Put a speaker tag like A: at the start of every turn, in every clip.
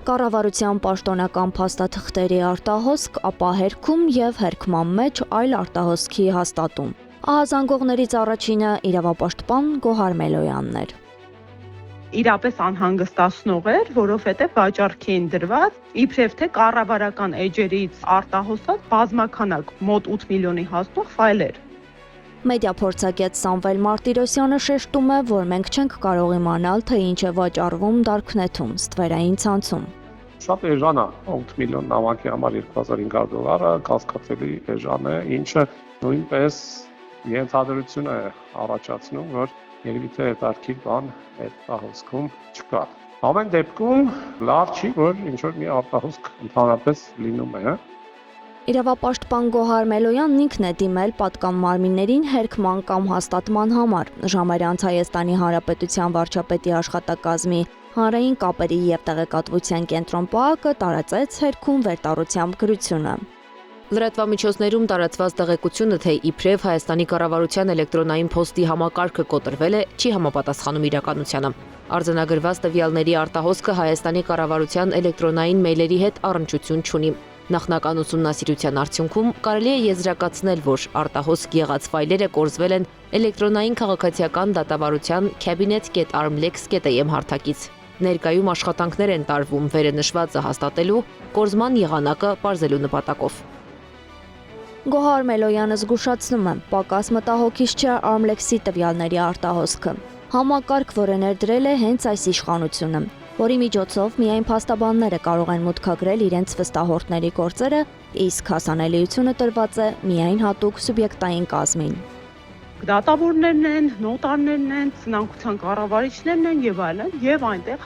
A: Կառավարության պաշտոնական փաստաթղթերի արտահոսք, ապա հերքում եւ հերքման մեջ այլ արտահոսքի հաստատում։ Ահազանգողներից առաջինը իրավապաշտպան Գոհար Մելոյանն էր։
B: Իրապես անհանգստացնող էր, որովհետև վաճառքի են դրված իբրև թե կառավարական էջերից արտահոսած բազմաքանակ մոտ 8 միլիոնի հասնող ֆայլեր։
A: Մեդիա փորձագետ Սամվել Մարտիրոսյանը շեշտում է, որ մենք չենք կարող իմանալ, թե ինչ է վաճառվում Darknet-ում, ստվերային ցանցում։
C: Շատ էժան է, 8 միլիոն նամակի համար $2500 կասկածելի էժան է, ինչը նույնպես ենթադրություն է առաջացնում, որ երևի թե հետարքիր բան այդ արտահոսքում չկա։ Ամեն դեպքում լավ չի, որ ինչ-որ մի արտահոսք ընդհանրապես լինում է։
A: Իրավապաշտպան Գոհար Մելոյանն ինքն է դիմել պատկան մարմիններին հերքման կամ հաստատման համար։ Ժամեր անց Հայաստանի Հանրապետության վարչապետի աշխատակազմի հանրային կապերի եւ տեղեկատվության կենտրոն ՊԱԱԿ-ը տարածեց հերքում վերտառությամբ գրությունը։
D: Լրատվամիջոցներում տարածված տեղեկությունը, թե իբրև Հայաստանի կառավարության էլեկտրոնային փոստի համակարգը կոտրվել է, չի համապատասխանում իրականությանը։ Արձանագրված տվյալների արտահոսքը Հայաստանի կառավարության էլեկտրոնային մեյլերի հետ առնչություն չունի։ Նախնական ուսումնասիրության արդյունքում կարելի է եզրակացնել, որ արտահոսք եղած ֆայլերը կորզվել են էլեկտրոնային քաղաքացիական դատավարության cabinet.armlex.am հարթակից։ Ներկայում աշխատանքներ են տարվում վերենշվածը հաստատելու, կորզման եղանակը պարզելու նպատակով։
A: Գոհար Մելոյանը զգուշացնում է, պակաս մտահոգիչ չէ Armlex-ի տվյալների արտահոսքը։ Համակարգ, որը ներդրել է հենց այս իշխանությունը, որի միջոցով միայն փաստաբանները կարող են մուտքագրել իրենց վստահորդների գործերը, իսկ հասանելիությունը տրված է միայն հատուկ սուբյեկտային կազմին։
B: Դատավորներն են, նոտարներն են, ծնանկության կառավարիչներն են եւ այլն, եւ այնտեղ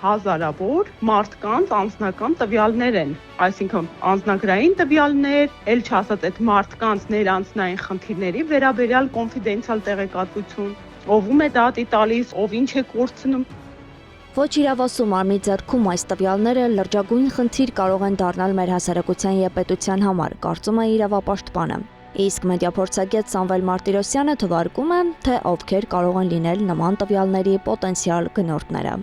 B: հազարավոր մարդկանց անձնական տվյալներ են, այսինքն անձնագրային տվյալներ, ել չասած այդ մարդկանց ներանձնային խնդիրների վերաբերյալ կոնֆիդենցիալ տեղեկատվություն, ով է դատի տալիս, ով ինչ է կորցնում։
A: Ոչ իրավասու մարմնի ձեռքում այս տվյալները լրջագույն խնդիր կարող են դառնալ մեր հասարակության եւ պետության համար, կարծում է իրավապաշտպանը։ Իսկ մեդիափորձագետ Սամվել Մարտիրոսյանը թվարկում է, թե ովքեր կարող են լինել նման տվյալների պոտենցիալ գնորդները։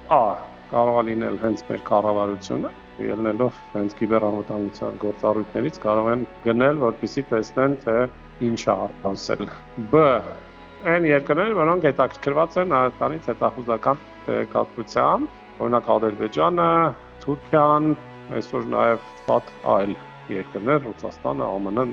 C: Կարող է լինել հենց մեր կառավարությունը, ելնելով հենց կիբերանվտանգության գործառույթներից կարող են գնել, որպեսզի տեսնեն, թե ինչ է արտահոսել։ Այն երկրները, որոնք հետաքրքրված են Հայաստանից հետախուզական տեղեկատվությամբ, օրինակ Ադրբեջանը, Թուրքիան, այսօր նաև շատ այլ երկրներ, Ռուսաստանը, ԱՄՆ-ն,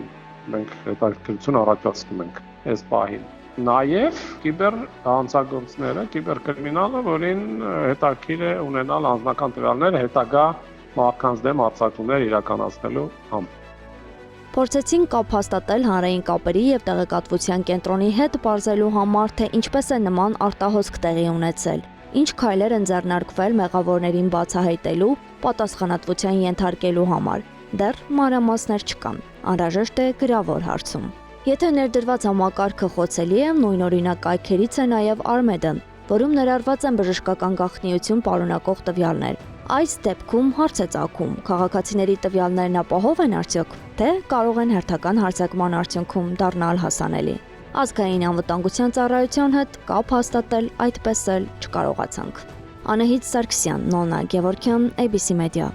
C: մենք հետաքրքրություն առաջացնում ենք այս պահին։ Նաև կիբերհանցագործները, կիբերկրիմինալը, որին հետաքրքիր է ունենալ անձնական տվյալներ հետագա մարդկանց դեմ հարձակումներ իրականացնելու համար։
A: Փորձեցին կապ հաստատել հանրային կապերի եւ տեղեկատվության կենտրոնի հետ պարզելու համար, թե ինչպես է նման արտահոսք տեղի ունեցել, ինչ քայլեր են ձեռնարկվել մեղավորներին բացահայտելու, պատասխանատվության ենթարկելու համար։ Դեռ մանրամասներ չկան, անհրաժեշտ է գրավոր հարցում։ Եթե ներդրված համակարգը խոցելի է, նույնօրինակ կայքերից է նաև Արմեդն, որում ներառված են բժշկական գաղտնիություն պարունակող տվյալներ։ Այս դեպքում հարց է ծագում, քաղաքացիների տվյալներն ապահով են արդյոք, թե կարող են հերթական հարձակման արդյունքում դառնալ հասանելի։ Ազգային անվտանգության ծառայության հետ կապ հաստատել այդպես էլ չկարողացանք։ Անահիտ Սարգսյան, Նոնա Գևորգյան, ABC Media։